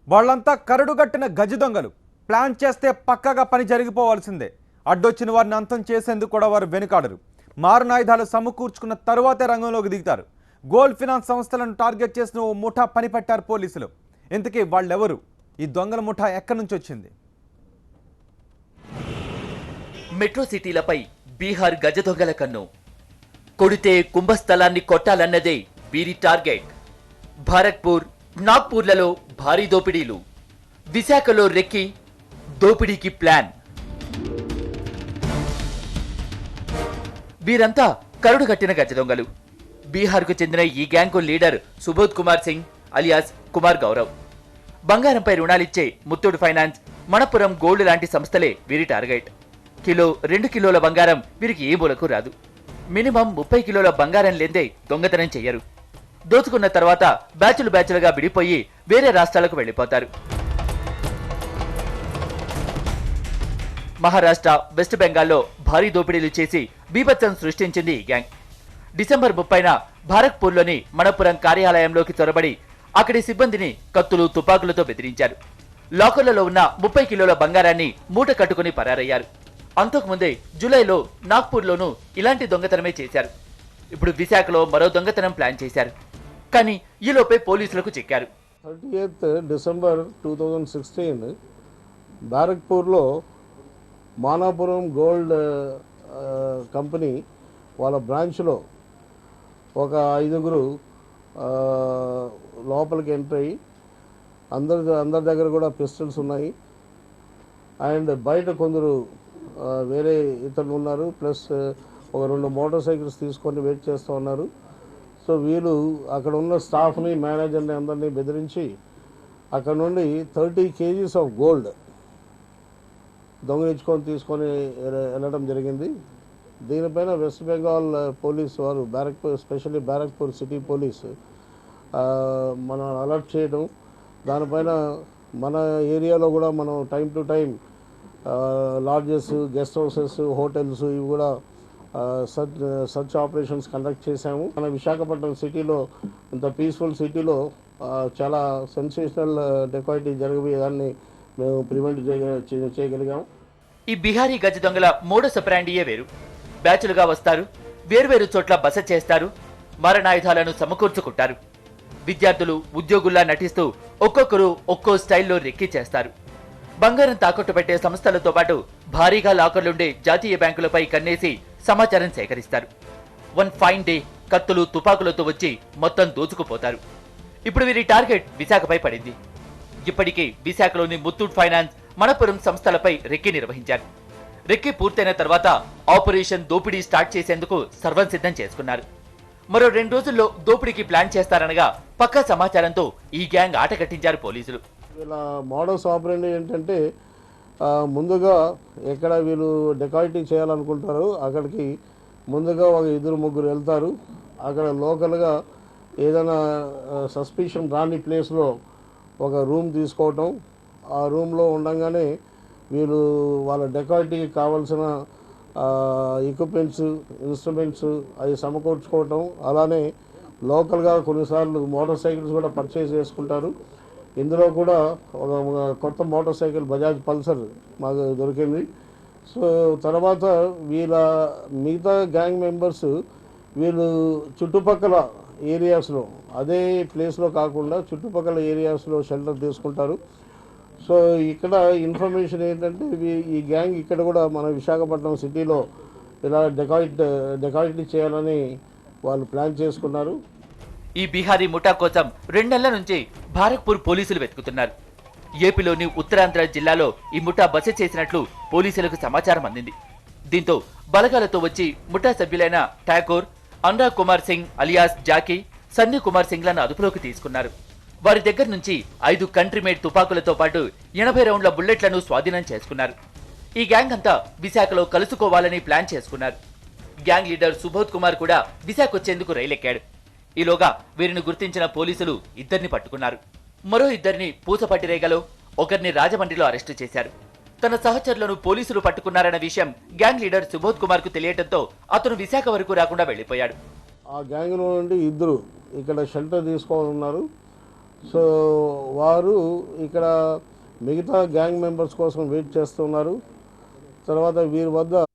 వాళ్ళంతా కరడుగట్టిన గజ దొంగలు. ప్లాన్ చేస్తే పక్కగా పని జరిగిపోవాల్సిందే. అడ్డొచ్చిన వారిని అంతం చేసేందుకు కూడా వారు వెనుకాడరు. మారణాయుధాలు సమకూర్చుకున్న తరువాతే రంగంలోకి దిగుతారు. గోల్డ్ ఫినాన్స్ సంస్థలను టార్గెట్ చేసిన ఓ ముఠా పని పట్టారు పోలీసులు. ఇంతకీ వాళ్ళెవరు? ఈ దొంగల ముఠా ఎక్కడి నుంచి వచ్చింది? మెట్రో సిటీలపై బీహార్ గజ దొంగల కన్ను. కొడితే కుంభస్థలాన్ని కొట్టాలన్నదే వీరి టార్గెట్. భారత్పూర్, నాగ్పూర్లలో భారీ దోపిడీలు, విశాఖలో రెక్కి దోపిడీకి ప్లాన్. వీరంతా కరుడుగట్టిన గజ దొంగలు. బీహార్కు చెందిన ఈ గ్యాంగ్కు లీడర్ సుబోధ్ కుమార్ సింగ్ అలియాస్ కుమార్ గౌరవ్. బంగారంపై రుణాలిచ్చే ముత్తూట్ ఫైనాన్స్, మణపురం గోల్డ్ లాంటి సంస్థలే వీరి టార్గెట్. కిలో 2 కిలోల బంగారం వీరికి ఏ మూలకు రాదు. మినిమం 30 కిలోల బంగారం లేదే దొంగతనం చెయ్యరు. దోచుకున్న తర్వాత బ్యాచులుగా విడిపోయి వేరే రాష్ట్రాలకు వెళ్లిపోతారు. మహారాష్ట్ర, వెస్ట్ బెంగాల్లో భారీ దోపిడీలు చేసి బీభత్సం సృష్టించింది ఈ గ్యాంగ్. డిసెంబర్ 30న భారత్పూర్లోని మణపురం కార్యాలయంలోకి చొరబడి అక్కడి సిబ్బందిని కత్తులు, తుపాకులతో బెదిరించారు. లాకర్లలో ఉన్న 30 కిలోల బంగారాన్ని మూట కట్టుకుని పరారయ్యారు. అంతకుముందే జూలైలో నాగ్పూర్లోనూ ఇలాంటి దొంగతనమే చేశారు. ఇప్పుడు విశాఖలో మరో దొంగతనం ప్లాన్ చేశారు. కానీ ఈలోపే పోలీసులకు చిక్కారు. 30th డిసెంబర్ 2016 బ్యారక్పూర్లో మానాపురం గోల్డ్ కంపెనీ వాళ్ళ బ్రాంచ్లో ఒక 5గురు లోపలికి ఎంటర్ అయ్యి అందరి దగ్గర కూడా పిస్టల్స్ ఉన్నాయి. అండ్ బయట కొందరు వేరే ఇతరులు ఉన్నారు. ప్లస్ ఒక 2 మోటార్ సైకిల్స్ తీసుకొని వెయిట్ చేస్తూ ఉన్నారు. సో వీళ్ళు అక్కడ ఉన్న స్టాఫ్ని, మేనేజర్ని అందరినీ బెదిరించి అక్కడ నుండి 30 kgs ఆఫ్ గోల్డ్ దొంగిలించుకొని తీసుకొని వెళ్ళడం జరిగింది. దీనిపైన వెస్ట్ బెంగాల్ పోలీస్ వారు స్పెషల్లీ బ్యారక్పూర్ సిటీ పోలీస్ మనం అలర్ట్ చేయడం, దానిపైన మన ఏరియాలో కూడా మనం time to time lodges, guest houses, hotels ఇవి కూడా సర్చ్ ఆపరేషన్స్ కండక్ట్ చేశాము. మన విశాఖపట్నం సిటీలో, ఇంత పీస్ఫుల్ సిటీలో చాలా సెన్సేషనల్ డెకాయిటీ జరిగేదాన్ని మేము ప్రివెంట్ చేయగలిగాము. ఈ బిహారీ గజ దొంగల మోడస్ ఆపరాండియే వేరు. బ్యాచులుగా వస్తారు, వేర్వేరు చోట్ల బస చేస్తారు, మారణాయుధాలను సమకూర్చుకుంటారు. విద్యార్థులు, ఉద్యోగుల్లా నటిస్తూ ఒక్కొక్కరు ఒక్కో స్టైల్లో రెక్కి చేస్తారు. బంగారం తాకట్టు పెట్టే సంస్థలతో పాటు భారీగా లాకర్లుండే జాతీయ బ్యాంకులపై కన్నేసి సమాచారం సేకరిస్తారు. వన్ ఫైన్ డే కత్తులు, తుపాకులతో వచ్చి మొత్తం దోచుకుపోతారు. ఇప్పుడు వీరి టార్గెట్ విశాఖపై పడింది. ఇప్పటికే విశాఖలోని ముత్తూట్ ఫైనాన్స్, మణపురం సంస్థలపై రెక్కి నిర్వహించారు. రెక్కి పూర్తయిన తర్వాత ఆపరేషన్ దోపిడీ స్టార్ట్ చేసేందుకు సర్వం సిద్ధం చేసుకున్నారు. మరో 2 రోజుల్లో దోపిడీకి ప్లాన్ చేస్తారనగా పక్కా సమాచారంతో ఈ గ్యాంగ్ ఆట కట్టించారు పోలీసులు. వీళ్ళ మోడస్ ఆపరేండి ఏంటంటే ముందుగా ఎక్కడ వీళ్ళు డెకాయిటీ చేయాలనుకుంటారో అక్కడికి ముందుగా ఒక 2-3 వెళ్తారు. అక్కడ లోకల్గా ఏదైనా సస్పిషన్ రాని ప్లేస్లో ఒక రూమ్ తీసుకోవటం, ఆ రూమ్లో ఉండగానే వీళ్ళు వాళ్ళ డెకాయిటీకి కావాల్సిన ఎక్విప్మెంట్స్, ఇన్స్ట్రుమెంట్స్ అవి సమకూర్చుకోవటం. అలానే లోకల్గా కొన్నిసార్లు మోటార్ సైకిల్స్ కూడా పర్చేజ్ చేసుకుంటారు. ఇందులో కూడా ఒక కొత్త మోటార్ సైకిల్ బజాజ్ పల్సర్ మాకు దొరికింది. సో తర్వాత వీళ్ళ మిగతా గ్యాంగ్ మెంబర్స్ వీళ్ళు చుట్టుపక్కల ఏరియాస్లో, అదే ప్లేస్లో కాకుండా చుట్టుపక్కల ఏరియాస్లో షెల్టర్ తీసుకుంటారు. సో ఇక్కడ ఇన్ఫర్మేషన్ ఏంటంటే ఈ గ్యాంగ్ ఇక్కడ కూడా మన విశాఖపట్నం సిటీలో ఇలా డెకాయిటీ చేయాలని వాళ్ళు ప్లాన్ చేసుకున్నారు. ఈ బిహారీ ముఠా కోసం 2 నెలల నుంచి భారత్పూర్ పోలీసులు వెతుకుతున్నారు. ఏపీలోని ఉత్తరాంధ్ర జిల్లాలో ఈ ముఠా బస చేసినట్లు పోలీసులకు సమాచారం అందింది. దీంతో బలగాలతో వచ్చి ముఠా సభ్యులైన ఠాకూర్, అనురాగ్ కుమార్ సింగ్ అలియాస్ జాకీ, సన్నీ కుమార్ సింగ్లను అదుపులోకి తీసుకున్నారు. వారి దగ్గర నుంచి 5 కంట్రీ మేడ్ తుపాకులతో పాటు 80 రౌండ్ల బుల్లెట్లను స్వాధీనం చేసుకున్నారు. ఈ గ్యాంగ్ అంతా విశాఖలో కలుసుకోవాలని ప్లాన్ చేసుకున్నారు. గ్యాంగ్ లీడర్ సుబోధ్ కుమార్ కూడా విశాఖ వచ్చేందుకు రైలెక్కాడు. ఈలోగా వీరిని గుర్తించిన పోలీసులు 2 పట్టుకున్నారు. మరో 2 పూసపట్టిరేగలో, ఒకరిని రాజమండ్రిలో అరెస్టు చేశారు. తన సహచరులను పోలీసులు పట్టుకున్నారన్న విషయం గ్యాంగ్ లీడర్ సుబోధ్ కుమార్ కు తెలియటంతో అతను విశాఖ వరకు రాకుండా వెళ్లిపోయాడు. ఆ గ్యాంగ్ నుండి 2 ఇక్కడ షెల్టర్ తీసుకోవాలన్నారు. సో వారు ఇక్కడ మిగతా గ్యాంగ్ మెంబర్స్ కోసం వెయిట్ చేస్తున్నారు. తర్వాత వీరి వద్ద